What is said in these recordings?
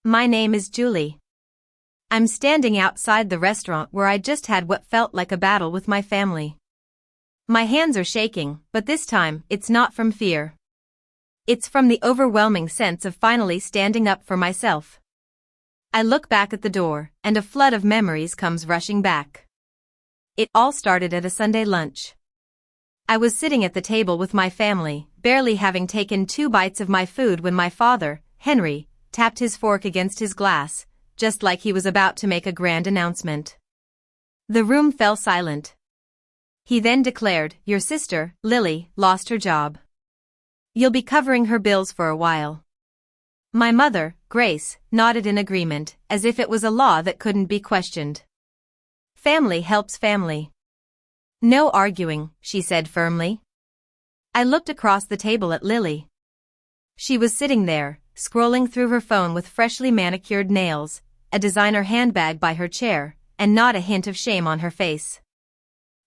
My name is Julie. I'm standing outside the restaurant where I just had what felt like a battle with my family. My hands are shaking, but this time, it's not from fear. It's from the overwhelming sense of finally standing up for myself. I look back at the door, and a flood of memories comes rushing back. It all started at a Sunday lunch. I was sitting at the table with my family, barely having taken 2 bites of my food when my father, Henry, tapped his fork against his glass, just like he was about to make a grand announcement. The room fell silent. He then declared, "Your sister, Lily, lost her job. You'll be covering her bills for a while." My mother, Grace, nodded in agreement, as if it was a law that couldn't be questioned. Family helps family. No arguing, she said firmly. I looked across the table at Lily. She was sitting there, scrolling through her phone with freshly manicured nails, a designer handbag by her chair, and not a hint of shame on her face.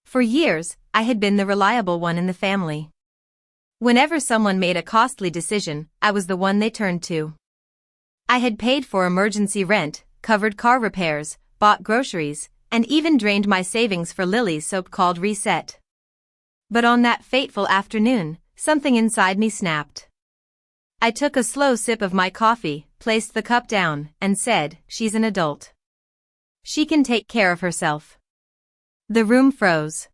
For years, I had been the reliable one in the family. Whenever someone made a costly decision, I was the one they turned to. I had paid for emergency rent, covered car repairs, bought groceries, and even drained my savings for Lily's so-called reset. But on that fateful afternoon, something inside me snapped. I took a slow sip of my coffee, placed the cup down, and said, "She's an adult. She can take care of herself." The room froze.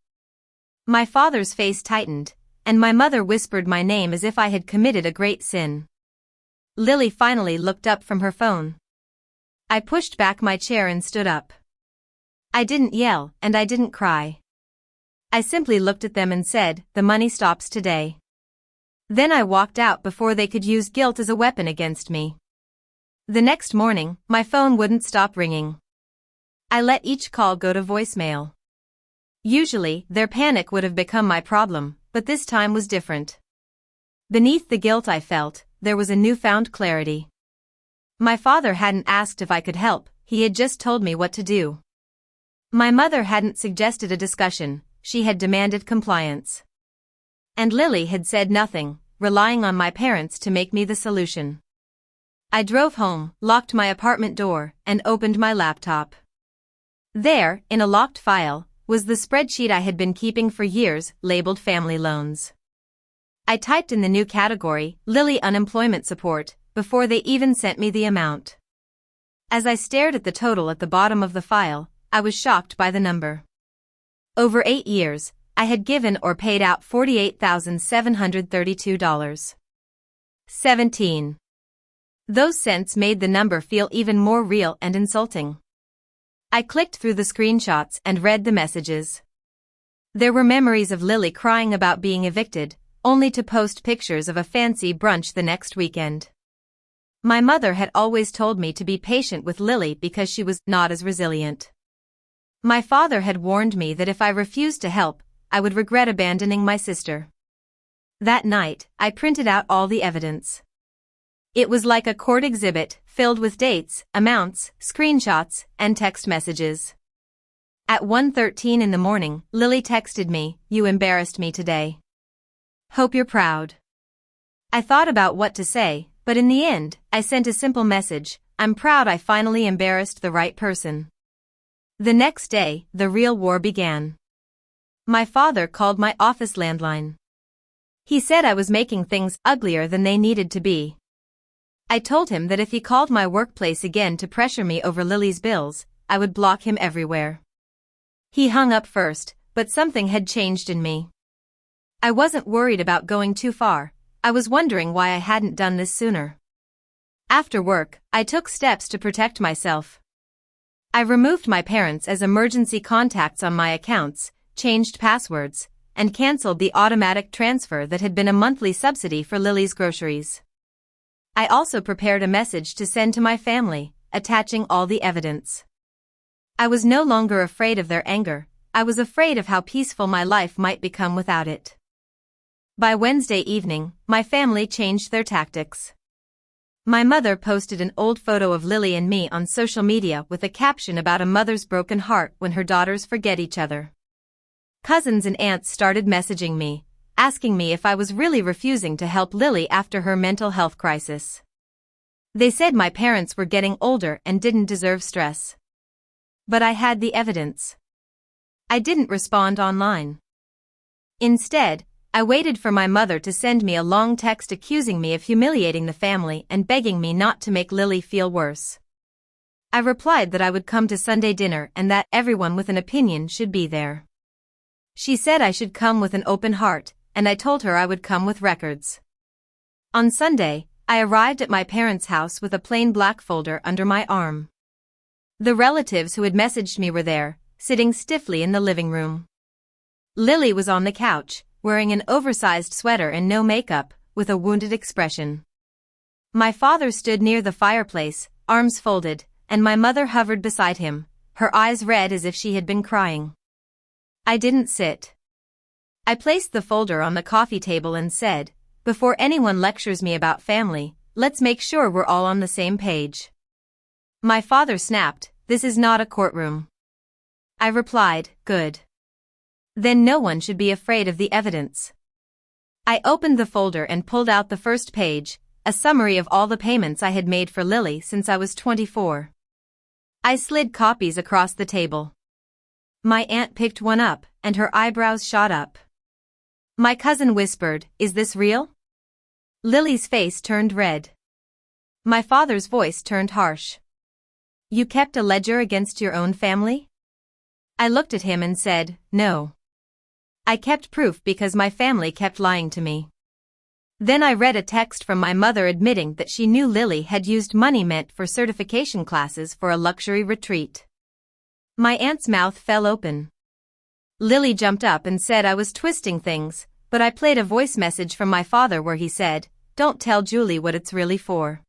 My father's face tightened, and my mother whispered my name as if I had committed a great sin. Lily finally looked up from her phone. I pushed back my chair and stood up. I didn't yell, and I didn't cry. I simply looked at them and said, "The money stops today." Then I walked out before they could use guilt as a weapon against me. The next morning, my phone wouldn't stop ringing. I let each call go to voicemail. Usually, their panic would have become my problem, but this time was different. Beneath the guilt I felt, there was a newfound clarity. My father hadn't asked if I could help, he had just told me what to do. My mother hadn't suggested a discussion, she had demanded compliance. And Lily had said nothing, relying on my parents to make me the solution. I drove home, locked my apartment door, and opened my laptop. There, in a locked file, was the spreadsheet I had been keeping for years, labeled family loans. I typed in the new category, Lily Unemployment Support, before they even sent me the amount. As I stared at the total at the bottom of the file, I was shocked by the number. Over 8 years, I had given or paid out $48,732.17. Those cents made the number feel even more real and insulting. I clicked through the screenshots and read the messages. There were memories of Lily crying about being evicted, only to post pictures of a fancy brunch the next weekend. My mother had always told me to be patient with Lily because she was not as resilient. My father had warned me that if I refused to help, I would regret abandoning my sister. That night, I printed out all the evidence. It was like a court exhibit, filled with dates, amounts, screenshots, and text messages. At 1:13 in the morning, Lily texted me, "You embarrassed me today. Hope you're proud." I thought about what to say, but in the end, I sent a simple message, "I'm proud I finally embarrassed the right person." The next day, the real war began. My father called my office landline. He said I was making things uglier than they needed to be. I told him that if he called my workplace again to pressure me over Lily's bills, I would block him everywhere. He hung up first, but something had changed in me. I wasn't worried about going too far, I was wondering why I hadn't done this sooner. After work, I took steps to protect myself. I removed my parents as emergency contacts on my accounts, changed passwords, and canceled the automatic transfer that had been a monthly subsidy for Lily's groceries. I also prepared a message to send to my family, attaching all the evidence. I was no longer afraid of their anger, I was afraid of how peaceful my life might become without it. By Wednesday evening, my family changed their tactics. My mother posted an old photo of Lily and me on social media with a caption about a mother's broken heart when her daughters forget each other. Cousins and aunts started messaging me, asking me if I was really refusing to help Lily after her mental health crisis. They said my parents were getting older and didn't deserve stress. But I had the evidence. I didn't respond online. Instead, I waited for my mother to send me a long text accusing me of humiliating the family and begging me not to make Lily feel worse. I replied that I would come to Sunday dinner and that everyone with an opinion should be there. She said I should come with an open heart, and I told her I would come with records. On Sunday, I arrived at my parents' house with a plain black folder under my arm. The relatives who had messaged me were there, sitting stiffly in the living room. Lily was on the couch, wearing an oversized sweater and no makeup, with a wounded expression. My father stood near the fireplace, arms folded, and my mother hovered beside him, her eyes red as if she had been crying. I didn't sit. I placed the folder on the coffee table and said, "Before anyone lectures me about family, let's make sure we're all on the same page." My father snapped, "This is not a courtroom." I replied, "Good. Then no one should be afraid of the evidence." I opened the folder and pulled out the first page, a summary of all the payments I had made for Lily since I was 24. I slid copies across the table. My aunt picked one up, and her eyebrows shot up. My cousin whispered, "Is this real?" Lily's face turned red. My father's voice turned harsh. "You kept a ledger against your own family?" I looked at him and said, "No. I kept proof because my family kept lying to me." Then I read a text from my mother admitting that she knew Lily had used money meant for certification classes for a luxury retreat. My aunt's mouth fell open. Lily jumped up and said I was twisting things, but I played a voice message from my father where he said, "Don't tell Julie what it's really for.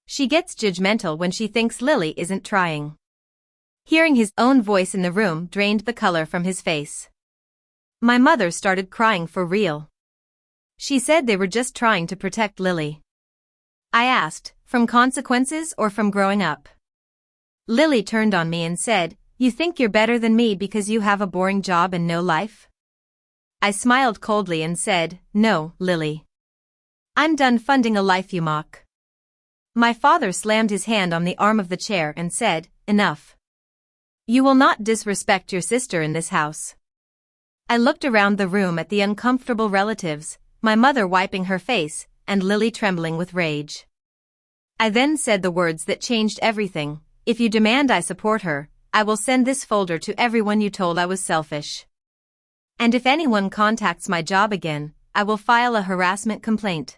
She gets judgmental when she thinks Lily isn't trying." Hearing his own voice in the room drained the color from his face. My mother started crying for real. She said they were just trying to protect Lily. I asked, "From consequences or from growing up?" Lily turned on me and said, "You think you're better than me because you have a boring job and no life?" I smiled coldly and said, "No, Lily. I'm done funding a life you mock." My father slammed his hand on the arm of the chair and said, "Enough. You will not disrespect your sister in this house." I looked around the room at the uncomfortable relatives, my mother wiping her face, and Lily trembling with rage. I then said the words that changed everything, "If you demand I support her, I will send this folder to everyone you told I was selfish. And if anyone contacts my job again, I will file a harassment complaint.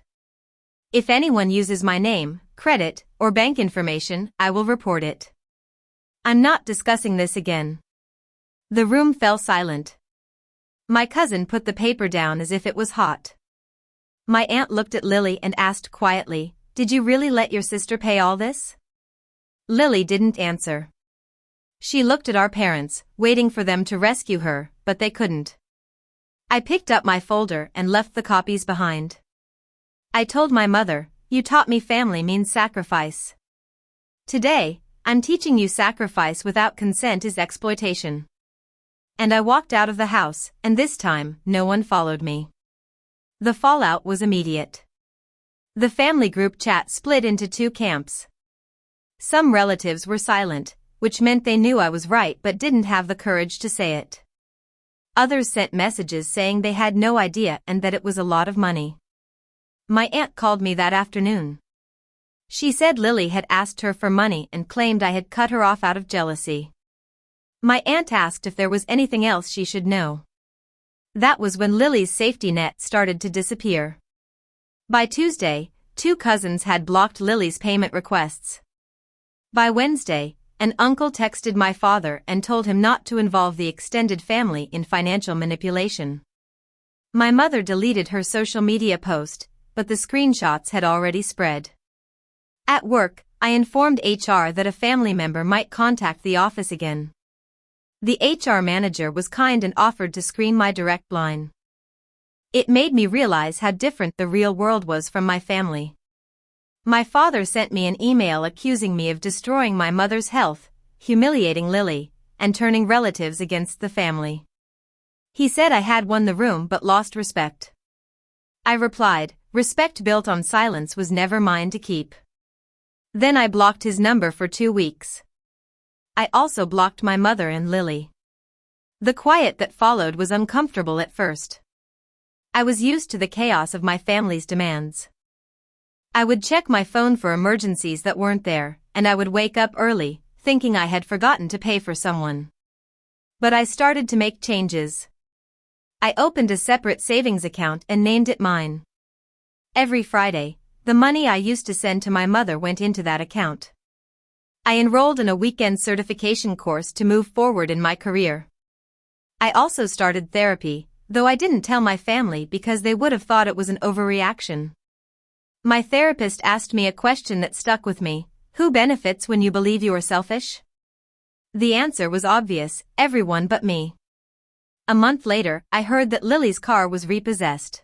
If anyone uses my name, credit, or bank information, I will report it. I'm not discussing this again." The room fell silent. My cousin put the paper down as if it was hot. My aunt looked at Lily and asked quietly, "Did you really let your sister pay all this?" Lily didn't answer. She looked at our parents, waiting for them to rescue her, but they couldn't. I picked up my folder and left the copies behind. I told my mother, "You taught me family means sacrifice. Today, I'm teaching you sacrifice without consent is exploitation." And I walked out of the house, and this time, no one followed me. The fallout was immediate. The family group chat split into two camps. Some relatives were silent, which meant they knew I was right but didn't have the courage to say it. Others sent messages saying they had no idea and that it was a lot of money. My aunt called me that afternoon. She said Lily had asked her for money and claimed I had cut her off out of jealousy. My aunt asked if there was anything else she should know. That was when Lily's safety net started to disappear. By Tuesday, 2 cousins had blocked Lily's payment requests. By Wednesday, an uncle texted my father and told him not to involve the extended family in financial manipulation. My mother deleted her social media post, but the screenshots had already spread. At work, I informed HR that a family member might contact the office again. The HR manager was kind and offered to screen my direct line. It made me realize how different the real world was from my family. My father sent me an email accusing me of destroying my mother's health, humiliating Lily, and turning relatives against the family. He said I had won the room but lost respect. I replied, "Respect built on silence was never mine to keep." Then I blocked his number for 2 weeks. I also blocked my mother and Lily. The quiet that followed was uncomfortable at first. I was used to the chaos of my family's demands. I would check my phone for emergencies that weren't there, and I would wake up early, thinking I had forgotten to pay for someone. But I started to make changes. I opened a separate savings account and named it mine. Every Friday, the money I used to send to my mother went into that account. I enrolled in a weekend certification course to move forward in my career. I also started therapy, though I didn't tell my family because they would have thought it was an overreaction. My therapist asked me a question that stuck with me: who benefits when you believe you are selfish? The answer was obvious: everyone but me. A month later, I heard that Lily's car was repossessed.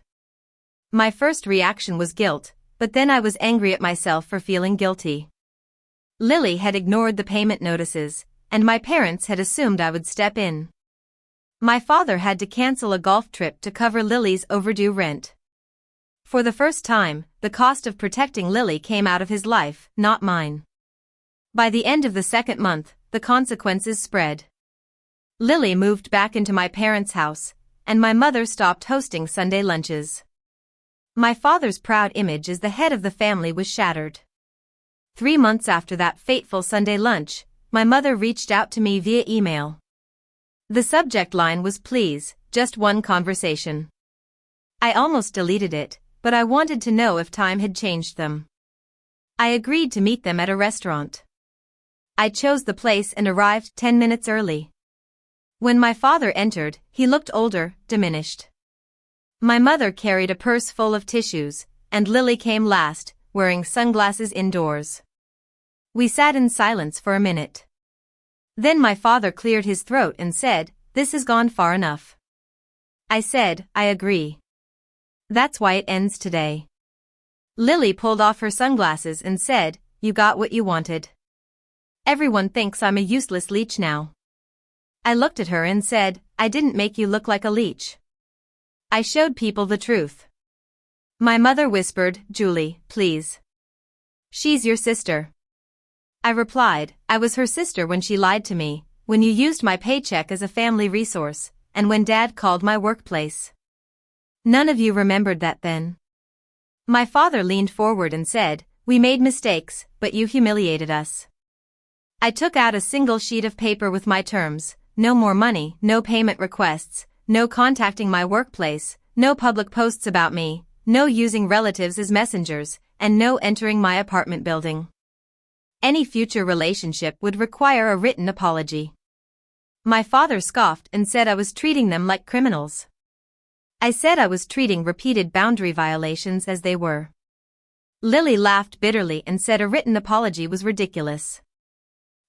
My first reaction was guilt, but then I was angry at myself for feeling guilty. Lily had ignored the payment notices, and my parents had assumed I would step in. My father had to cancel a golf trip to cover Lily's overdue rent. For the first time, the cost of protecting Lily came out of his life, not mine. By the end of the second month, the consequences spread. Lily moved back into my parents' house, and my mother stopped hosting Sunday lunches. My father's proud image as the head of the family was shattered. 3 months after that fateful Sunday lunch, my mother reached out to me via email. The subject line was "Please, just one conversation." I almost deleted it, but I wanted to know if time had changed them. I agreed to meet them at a restaurant. I chose the place and arrived 10 minutes early. When my father entered, he looked older, diminished. My mother carried a purse full of tissues, and Lily came last, wearing sunglasses indoors. We sat in silence for a minute. Then my father cleared his throat and said, "This has gone far enough." I said, "I agree. That's why it ends today." Lily pulled off her sunglasses and said, "You got what you wanted. Everyone thinks I'm a useless leech now." I looked at her and said, "I didn't make you look like a leech. I showed people the truth." My mother whispered, "Julie, please. She's your sister." I replied, "I was her sister when she lied to me, when you used my paycheck as a family resource, and when Dad called my workplace. None of you remembered that then." My father leaned forward and said, "We made mistakes, but you humiliated us." I took out a single sheet of paper with my terms: no more money, no payment requests, no contacting my workplace, no public posts about me, no using relatives as messengers, and no entering my apartment building. Any future relationship would require a written apology. My father scoffed and said I was treating them like criminals. I said I was treating repeated boundary violations as they were. Lily laughed bitterly and said a written apology was ridiculous.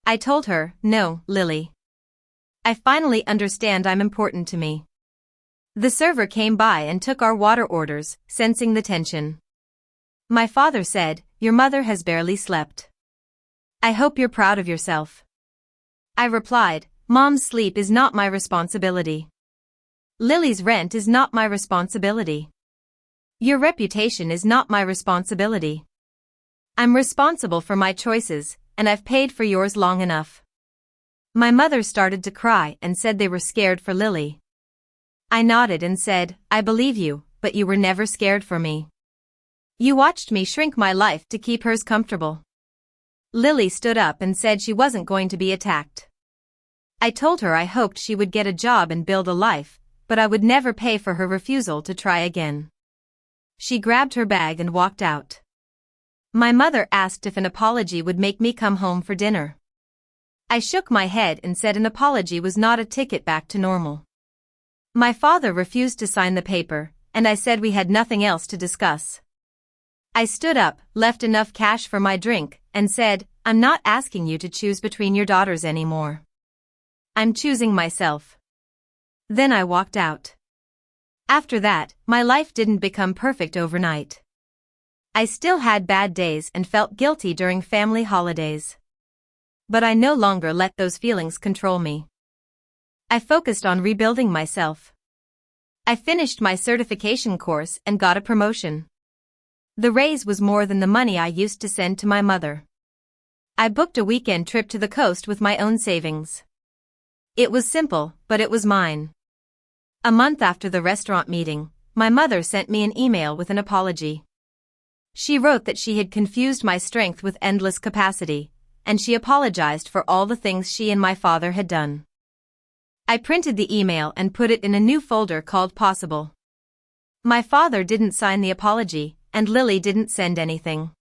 I told her, "No, Lily. I finally understand I'm important to me." The server came by and took our water orders, sensing the tension. My father said, "Your mother has barely slept. I hope you're proud of yourself." I replied, "Mom's sleep is not my responsibility. Lily's rent is not my responsibility. Your reputation is not my responsibility. I'm responsible for my choices, and I've paid for yours long enough." My mother started to cry and said they were scared for Lily. I nodded and said, "I believe you, but you were never scared for me. You watched me shrink my life to keep hers comfortable." Lily stood up and said she wasn't going to be attacked. I told her I hoped she would get a job and build a life, but I would never pay for her refusal to try again. She grabbed her bag and walked out. My mother asked if an apology would make me come home for dinner. I shook my head and said an apology was not a ticket back to normal. My father refused to sign the paper, and I said we had nothing else to discuss. I stood up, left enough cash for my drink, and said, "I'm not asking you to choose between your daughters anymore. I'm choosing myself." Then I walked out. After that, my life didn't become perfect overnight. I still had bad days and felt guilty during family holidays. But I no longer let those feelings control me. I focused on rebuilding myself. I finished my certification course and got a promotion. The raise was more than the money I used to send to my mother. I booked a weekend trip to the coast with my own savings. It was simple, but it was mine. A month after the restaurant meeting, my mother sent me an email with an apology. She wrote that she had confused my strength with endless capacity, and she apologized for all the things she and my father had done. I printed the email and put it in a new folder called Possible. My father didn't sign the apology, and Lily didn't send anything.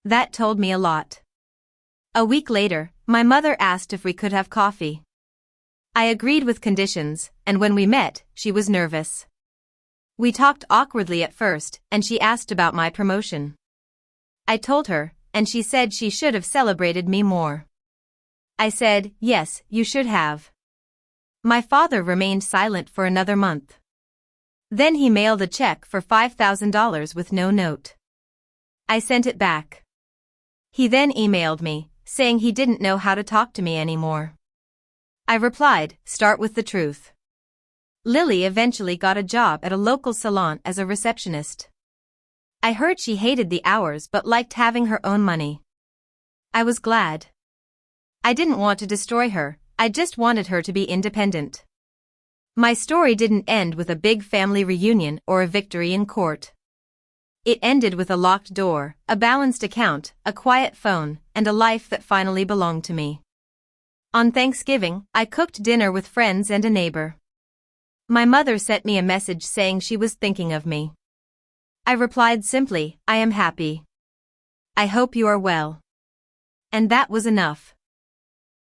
That told me a lot. A week later, my mother asked if we could have coffee. I agreed with conditions, and when we met, she was nervous. We talked awkwardly at first, and she asked about my promotion. I told her, and she said she should have celebrated me more. I said, yes, you should have. My father remained silent for another month. Then he mailed a check for $5,000 with no note. I sent it back. He then emailed me, saying he didn't know how to talk to me anymore. I replied, start with the truth. Lily eventually got a job at a local salon as a receptionist. I heard she hated the hours but liked having her own money. I was glad. I didn't want to destroy her, I just wanted her to be independent. My story didn't end with a big family reunion or a victory in court. It ended with a locked door, a balanced account, a quiet phone, and a life that finally belonged to me. On Thanksgiving, I cooked dinner with friends and a neighbor. My mother sent me a message saying she was thinking of me. I replied simply, I am happy. I hope you are well. And that was enough.